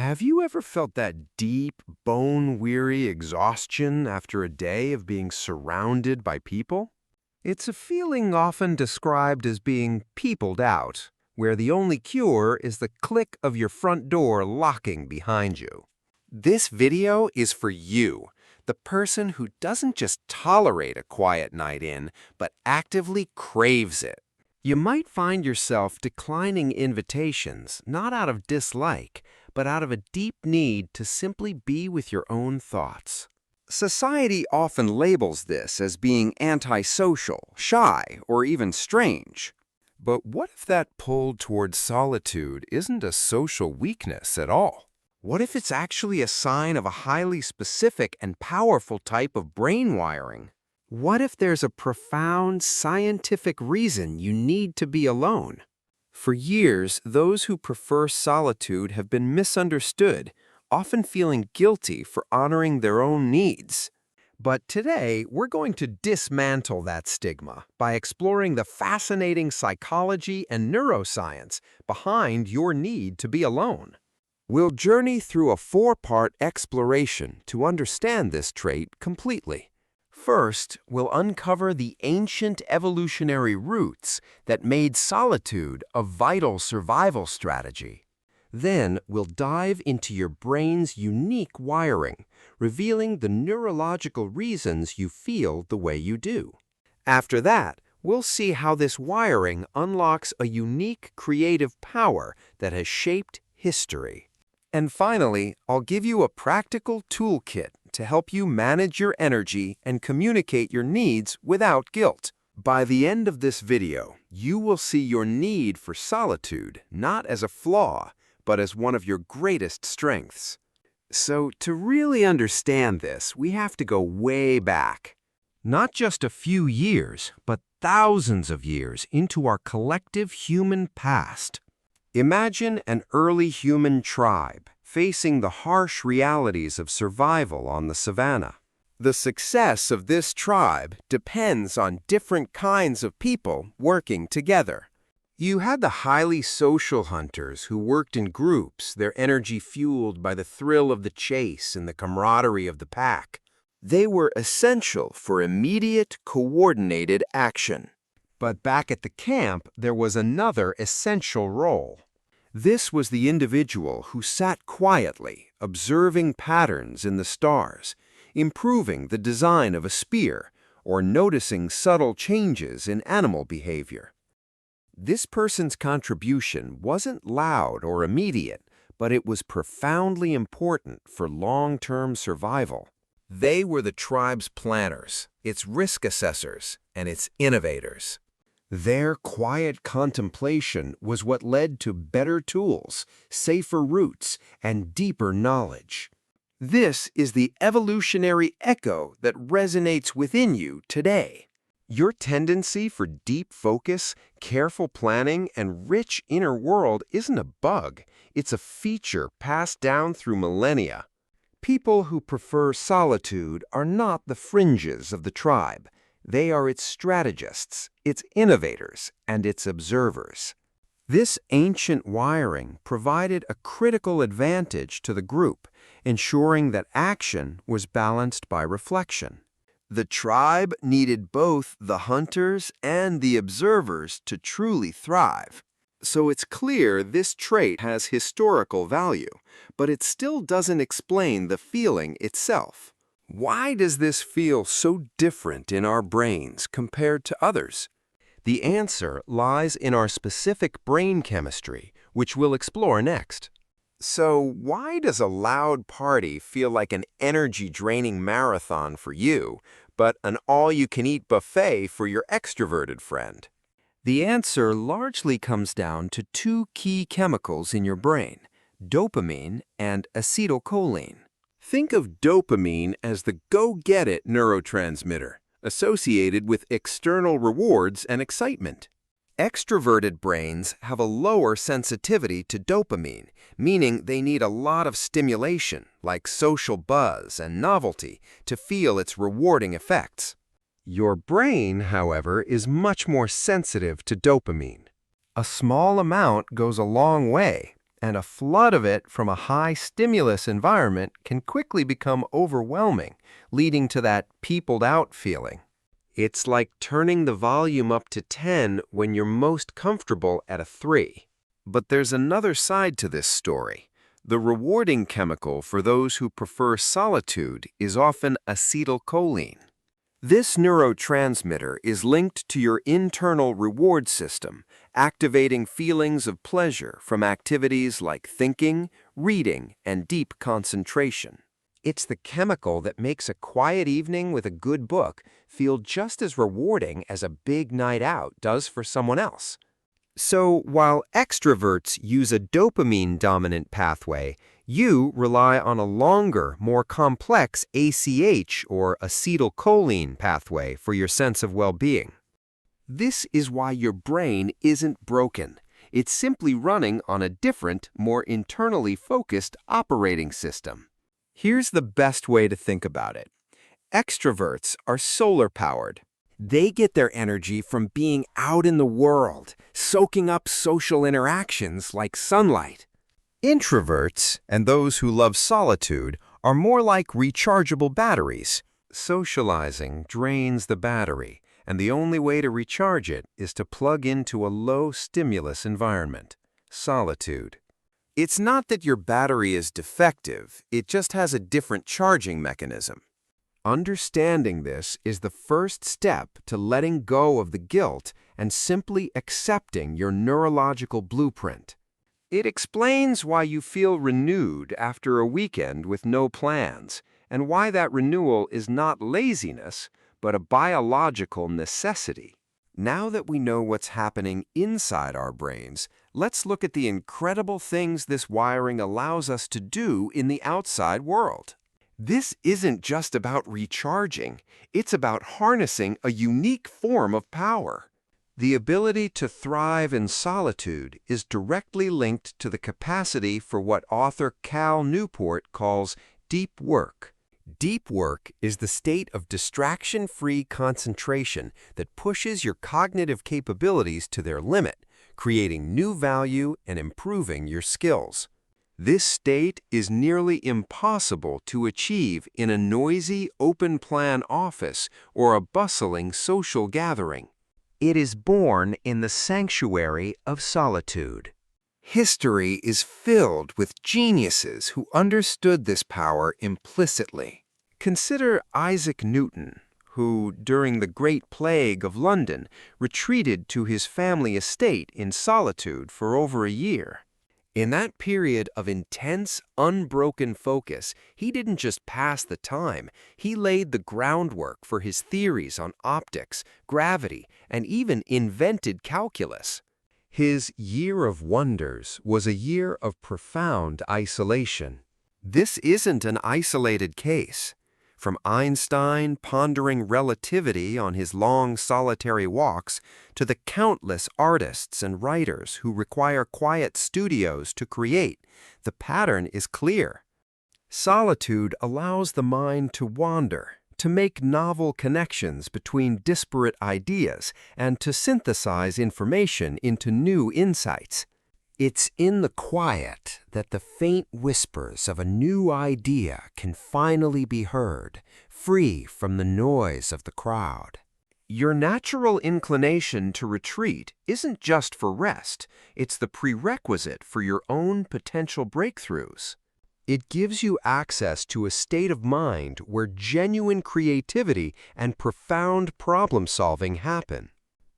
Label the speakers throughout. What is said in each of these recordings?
Speaker 1: Have you ever felt that deep, bone-weary exhaustion after a day of being surrounded by people? It's a feeling often described as being peopled out, where the only cure is the click of your front door locking behind you. This video is for you, the person who doesn't just tolerate a quiet night in, but actively craves it. You might find yourself declining invitations, not out of dislike, but out of a deep need to simply be with your own thoughts. Society often labels this as being antisocial, shy, or even strange. But what if that pull towards solitude isn't a social weakness at all? What if it's actually a sign of a highly specific and powerful type of brain wiring? What if there's a profound scientific reason you need to be alone? For years, those who prefer solitude have been misunderstood, often feeling guilty for honoring their own needs. But today, we're going to dismantle that stigma by exploring the fascinating psychology and neuroscience behind your need to be alone. We'll journey through a four-part exploration to understand this trait completely. First, we'll uncover the ancient evolutionary roots that made solitude a vital survival strategy. Then, we'll dive into your brain's unique wiring, revealing the neurological reasons you feel the way you do. After that, we'll see how this wiring unlocks a unique creative power that has shaped history. And finally, I'll give you a practical toolkit to help you manage your energy and communicate your needs without guilt. By the end of this video, you will see your need for solitude not as a flaw, but as one of your greatest strengths. So, to really understand this, we have to go way back. Not just a few years, but thousands of years into our collective human past. Imagine an early human tribe facing the harsh realities of survival on the savannah. The success of this tribe depends on different kinds of people working together. You had the highly social hunters who worked in groups, their energy fueled by the thrill of the chase and the camaraderie of the pack. They were essential for immediate, coordinated action. But back at the camp, there was another essential role. This was the individual who sat quietly, observing patterns in the stars, improving the design of a spear, or noticing subtle changes in animal behavior. This person's contribution wasn't loud or immediate, but it was profoundly important for long-term survival. They were the tribe's planners, its risk assessors, and its innovators. Their quiet contemplation was what led to better tools, safer routes, and deeper knowledge. This is the evolutionary echo that resonates within you today. Your tendency for deep focus, careful planning, and rich inner world isn't a bug. It's a feature passed down through millennia. People who prefer solitude are not the fringes of the tribe. They are its strategists, its innovators, and its observers. This ancient wiring provided a critical advantage to the group, ensuring that action was balanced by reflection. The tribe needed both the hunters and the observers to truly thrive. So it's clear this trait has historical value, but it still doesn't explain the feeling itself. Why does this feel so different in our brains compared to others? The answer lies in our specific brain chemistry, which we'll explore next. So, why does a loud party feel like an energy-draining marathon for you, but an all-you-can-eat buffet for your extroverted friend? The answer largely comes down to two key chemicals in your brain, dopamine and acetylcholine. Think of dopamine as the go-get-it neurotransmitter, associated with external rewards and excitement. Extroverted brains have a lower sensitivity to dopamine, meaning they need a lot of stimulation, like social buzz and novelty, to feel its rewarding effects. Your brain, however, is much more sensitive to dopamine. A small amount goes a long way. And a flood of it from a high-stimulus environment can quickly become overwhelming, leading to that peopled-out feeling. It's like turning the volume up to 10 when you're most comfortable at a 3. But there's another side to this story. The rewarding chemical for those who prefer solitude is often acetylcholine. This neurotransmitter is linked to your internal reward system, activating feelings of pleasure from activities like thinking, reading, and deep concentration. It's the chemical that makes a quiet evening with a good book feel just as rewarding as a big night out does for someone else. So, while extroverts use a dopamine-dominant pathway, you rely on a longer, more complex ACH or acetylcholine pathway for your sense of well-being. This is why your brain isn't broken. It's simply running on a different, more internally focused operating system. Here's the best way to think about it. Extroverts are solar-powered. They get their energy from being out in the world, soaking up social interactions like sunlight. Introverts, and those who love solitude, are more like rechargeable batteries. Socializing drains the battery, and the only way to recharge it is to plug into a low-stimulus environment, solitude. It's not that your battery is defective, it just has a different charging mechanism. Understanding this is the first step to letting go of the guilt and simply accepting your neurological blueprint. It explains why you feel renewed after a weekend with no plans, and why that renewal is not laziness, but a biological necessity. Now that we know what's happening inside our brains, let's look at the incredible things this wiring allows us to do in the outside world. This isn't just about recharging, it's about harnessing a unique form of power. The ability to thrive in solitude is directly linked to the capacity for what author Cal Newport calls deep work. Deep work is the state of distraction-free concentration that pushes your cognitive capabilities to their limit, creating new value and improving your skills. This state is nearly impossible to achieve in a noisy, open-plan office or a bustling social gathering. It is born in the sanctuary of solitude. History is filled with geniuses who understood this power implicitly. Consider Isaac Newton, who, during the Great Plague of London, retreated to his family estate in solitude for over a year. In that period of intense, unbroken focus, he didn't just pass the time, he laid the groundwork for his theories on optics, gravity, and even invented calculus. His year of wonders was a year of profound isolation. This isn't an isolated case. From Einstein pondering relativity on his long solitary walks to the countless artists and writers who require quiet studios to create, the pattern is clear. Solitude allows the mind to wander, to make novel connections between disparate ideas, and to synthesize information into new insights. It's in the quiet that the faint whispers of a new idea can finally be heard, free from the noise of the crowd. Your natural inclination to retreat isn't just for rest, it's the prerequisite for your own potential breakthroughs. It gives you access to a state of mind where genuine creativity and profound problem-solving happen.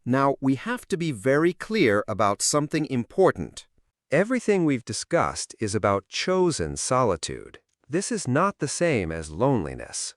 Speaker 1: Now, we have to be very clear about something important. Everything we've discussed is about chosen solitude. This is not the same as loneliness.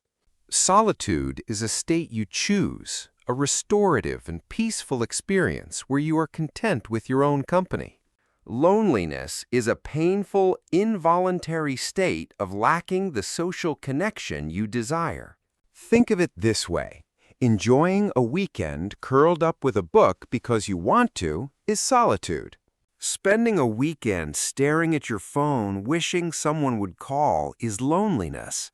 Speaker 1: Solitude is a state you choose, a restorative and peaceful experience where you are content with your own company. Loneliness is a painful, involuntary state of lacking the social connection you desire. Think of it this way. Enjoying a weekend curled up with a book because you want to is solitude. Spending a weekend staring at your phone wishing someone would call is loneliness.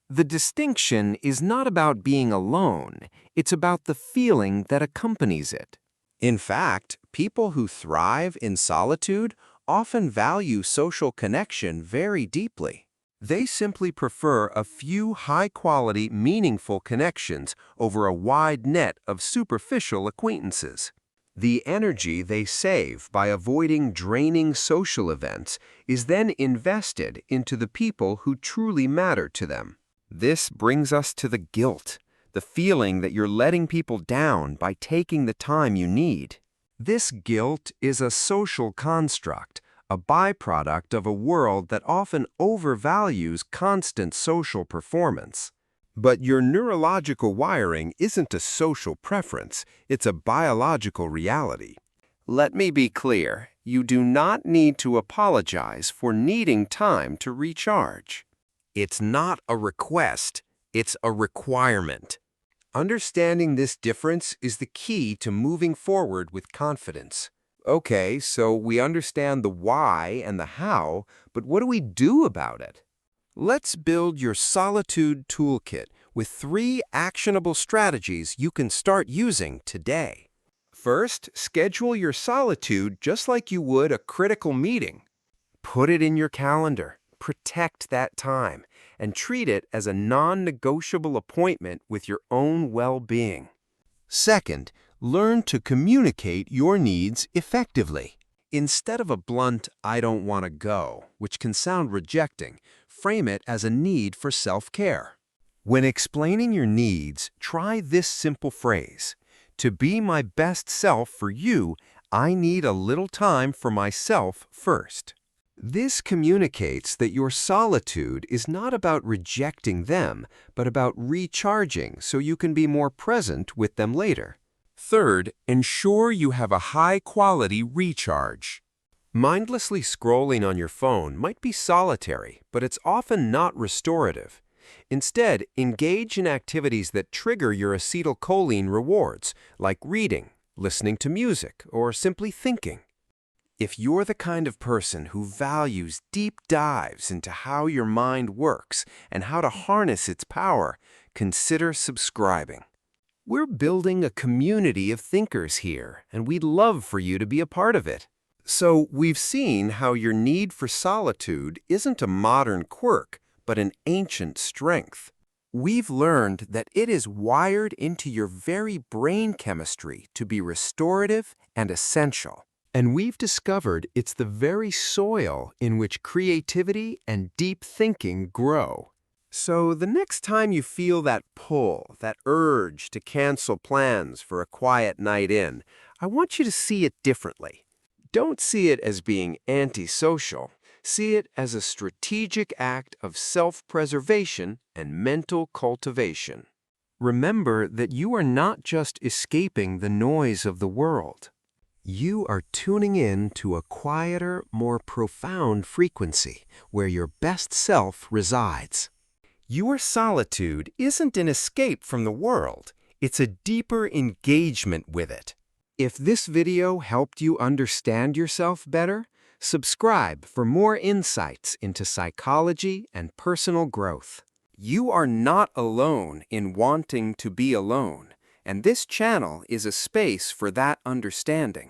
Speaker 1: The distinction is not about being alone, it's about the feeling that accompanies it. In fact, people who thrive in solitude often value social connection very deeply. They simply prefer a few high-quality, meaningful connections over a wide net of superficial acquaintances. The energy they save by avoiding draining social events is then invested into the people who truly matter to them. This brings us to the guilt, the feeling that you're letting people down by taking the time you need. This guilt is a social construct, a byproduct of a world that often overvalues constant social performance. But your neurological wiring isn't a social preference, it's a biological reality. Let me be clear, you do not need to apologize for needing time to recharge. It's not a request, it's a requirement. Understanding this difference is the key to moving forward with confidence. Okay, so we understand the why and the how, but what do we do about it? Let's build your Solitude toolkit with 3 actionable strategies you can start using today. First, schedule your solitude just like you would a critical meeting. Put it in your calendar, protect that time, and treat it as a non-negotiable appointment with your own well-being. Second, learn to communicate your needs effectively. Instead of a blunt, "I don't want to go," which can sound rejecting, frame it as a need for self-care. When explaining your needs, try this simple phrase: "To be my best self for you, I need a little time for myself first." This communicates that your solitude is not about rejecting them, but about recharging so you can be more present with them later. Third, ensure you have a high-quality recharge. Mindlessly scrolling on your phone might be solitary, but it's often not restorative. Instead, engage in activities that trigger your acetylcholine rewards, like reading, listening to music, or simply thinking. If you're the kind of person who values deep dives into how your mind works and how to harness its power, consider subscribing. We're building a community of thinkers here, and we'd love for you to be a part of it. So we've seen how your need for solitude isn't a modern quirk, but an ancient strength. We've learned that it is wired into your very brain chemistry to be restorative and essential. And we've discovered it's the very soil in which creativity and deep thinking grow. So the next time you feel that pull, that urge to cancel plans for a quiet night in, I want you to see it differently. Don't see it as being antisocial. See it as a strategic act of self-preservation and mental cultivation. Remember that you are not just escaping the noise of the world. You are tuning in to a quieter, more profound frequency where your best self resides. Your solitude isn't an escape from the world. It's a deeper engagement with it. If this video helped you understand yourself better, subscribe for more insights into psychology and personal growth. You are not alone in wanting to be alone, and this channel is a space for that understanding.